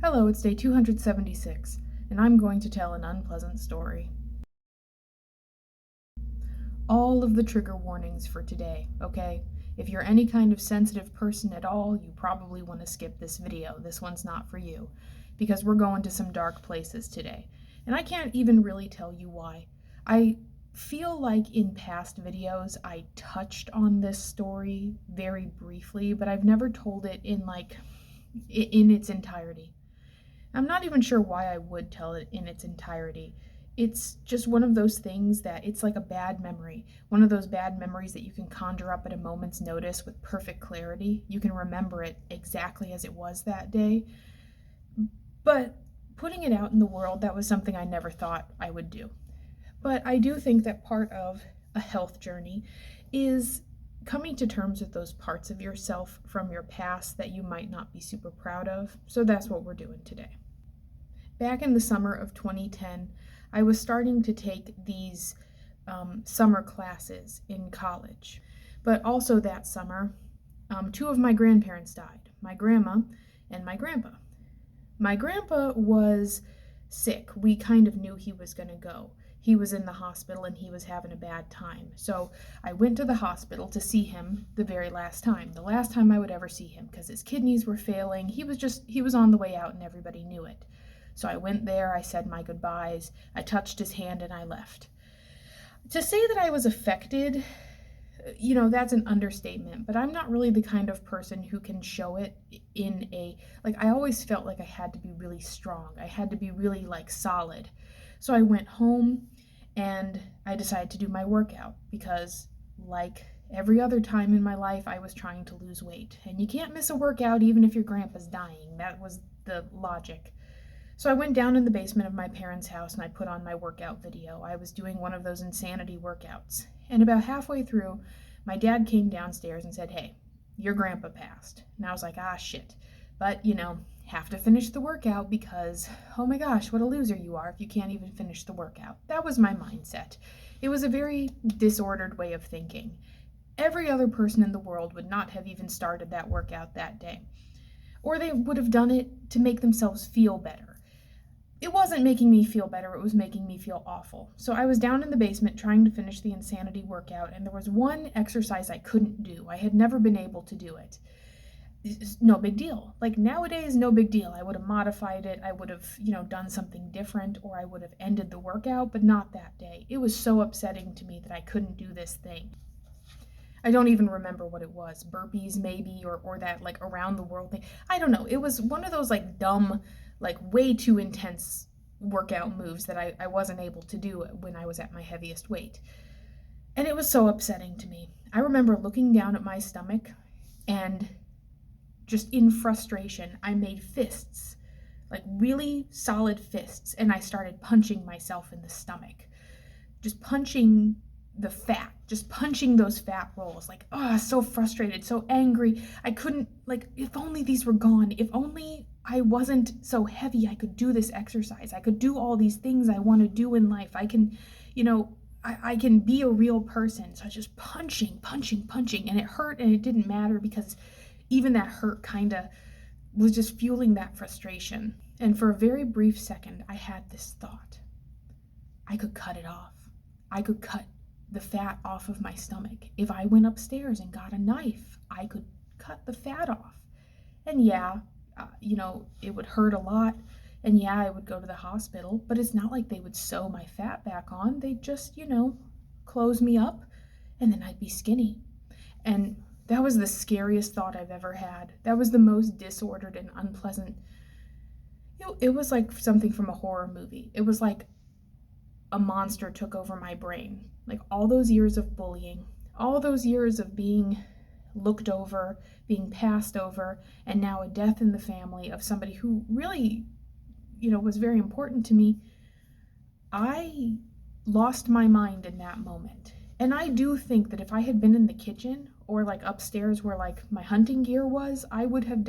Hello, it's day 276, and I'm going to tell an unpleasant story. All of the trigger warnings for today, okay? If you're any kind of sensitive person at all, you probably want to skip this video. This one's not for you, because we're going to some dark places today. And I can't even really tell you why. I feel like in past videos I touched on this story very briefly, but I've never told it in its entirety. I'm not even sure why I would tell it in its entirety. It's just one of those things that it's like a bad memory. One of those bad memories that you can conjure up at a moment's notice with perfect clarity. You can remember it exactly as it was that day. But putting it out in the world, that was something I never thought I would do. But I do think that part of a health journey is coming to terms with those parts of yourself from your past that you might not be super proud of. So that's what we're doing today. Back in the summer of 2010, I was starting to take these summer classes in college. But also that summer, two of my grandparents died, my grandma and my grandpa. My grandpa was sick. We kind of knew he was going to go. He was in the hospital and he was having a bad time. So I went to the hospital to see him the very last time, the last time I would ever see him, because his kidneys were failing. He was on the way out and everybody knew it. So I went there, I said my goodbyes, I touched his hand, and I left. To say that I was affected, that's an understatement, but I'm not really the kind of person who can show it I always felt like I had to be really strong. I had to be really, solid. So I went home, and I decided to do my workout because, like every other time in my life, I was trying to lose weight. And you can't miss a workout even if your grandpa's dying. That was the logic. So I went down in the basement of my parents' house and I put on my workout video. I was doing one of those insanity workouts. And about halfway through, my dad came downstairs and said, "Hey, your grandpa passed." And I was like, shit. But, have to finish the workout because, oh my gosh, what a loser you are if you can't even finish the workout. That was my mindset. It was a very disordered way of thinking. Every other person in the world would not have even started that workout that day. Or they would have done it to make themselves feel better. It wasn't making me feel better, it was making me feel awful. So I was down in the basement trying to finish the insanity workout, and there was one exercise I couldn't do. I had never been able to do it. It's no big deal. Nowadays, no big deal. I would have modified it, I would have, done something different, or I would have ended the workout, but not that day. It was so upsetting to me that I couldn't do this thing. I don't even remember what it was. Burpees maybe, or that around the world thing. I don't know. It was one of those dumb, way too intense workout moves that I wasn't able to do when I was at my heaviest weight. And it was so upsetting to me. I remember looking down at my stomach and just in frustration, I made fists, really solid fists, and I started punching myself in the stomach. Just punching the fat, just punching those fat rolls, so frustrated, so angry. I couldn't, if only these were gone, if only I wasn't so heavy, I could do this exercise, I could do all these things I want to do in life, I can, I can be a real person. So I was just punching, and it hurt, and it didn't matter because even that hurt kind of was just fueling that frustration. And for a very brief second, I had this thought. I could cut it off. I could cut the fat off of my stomach. If I went upstairs and got a knife, I could cut the fat off. And it would hurt a lot. And I would go to the hospital, but it's not like they would sew my fat back on. They'd just, close me up, and then I'd be skinny. And that was the scariest thought I've ever had. That was the most disordered and unpleasant. It was like something from a horror movie. It was like a monster took over my brain. All those years of bullying, all those years of being looked over, being passed over, and now a death in the family of somebody who really, was very important to me. I lost my mind in that moment. And I do think that if I had been in the kitchen or upstairs where my hunting gear was, I would have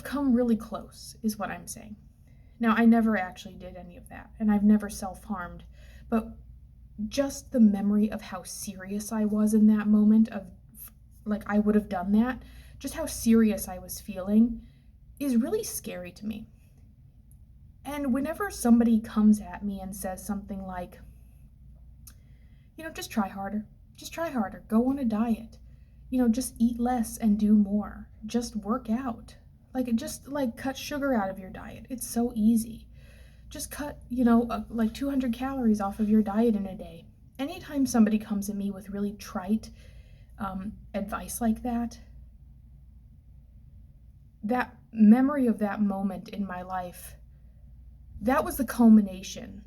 come really close, is what I'm saying. Now, I never actually did any of that, and I've never self-harmed, but just the memory of how serious I was in that moment of, I would have done that, just how serious I was feeling, is really scary to me. And whenever somebody comes at me and says something like, just try harder, go on a diet, just eat less and do more, just work out, just cut sugar out of your diet. It's so easy. Just cut, like 200 calories off of your diet in a day. Anytime somebody comes at me with really trite advice like that, that memory of that moment in my life, that was the culmination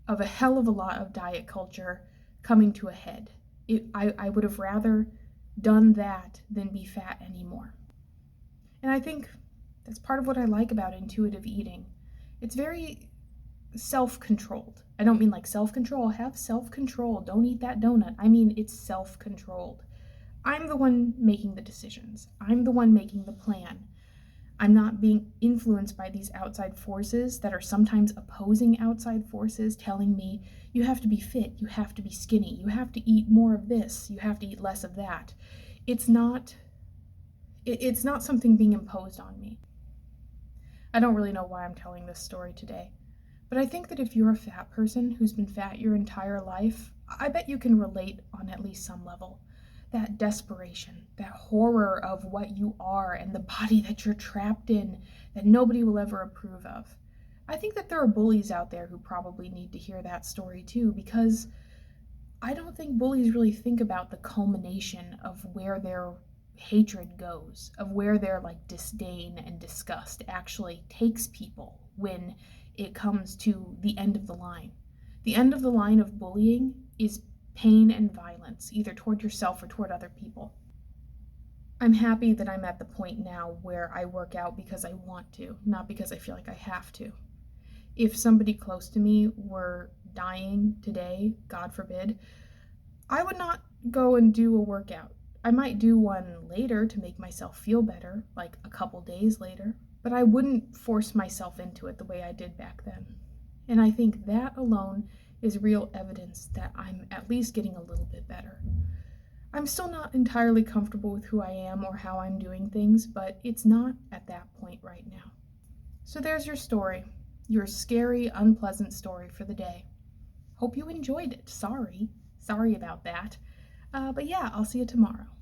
of a hell of a lot of diet culture coming to a head. I would have rather done that than be fat anymore. And I think that's part of what I like about intuitive eating. It's very self-controlled. I don't mean like self-control. Have self-control. Don't eat that donut. I mean, it's self-controlled. I'm the one making the decisions. I'm the one making the plan. I'm not being influenced by these outside forces that are sometimes opposing outside forces telling me, you have to be fit, you have to be skinny, you have to eat more of this, you have to eat less of that. It's not something being imposed on me. I don't really know why I'm telling this story today, but I think that if you're a fat person who's been fat your entire life, I bet you can relate on at least some level. That desperation, that horror of what you are and the body that you're trapped in that nobody will ever approve of. I think that there are bullies out there who probably need to hear that story too, because I don't think bullies really think about the culmination of where their hatred goes, of where their disdain and disgust actually takes people when it comes to the end of the line. The end of the line of bullying is pain and violence, either toward yourself or toward other people. I'm happy that I'm at the point now where I work out because I want to, not because I feel like I have to. If somebody close to me were dying today, God forbid, I would not go and do a workout. I might do one later to make myself feel better, like a couple days later, but I wouldn't force myself into it the way I did back then. And I think that alone is real evidence that I'm at least getting a little bit better. I'm still not entirely comfortable with who I am or how I'm doing things, but it's not at that point right now. So there's your story, your scary, unpleasant story for the day. Hope you enjoyed it. Sorry about that. But yeah, I'll see you tomorrow.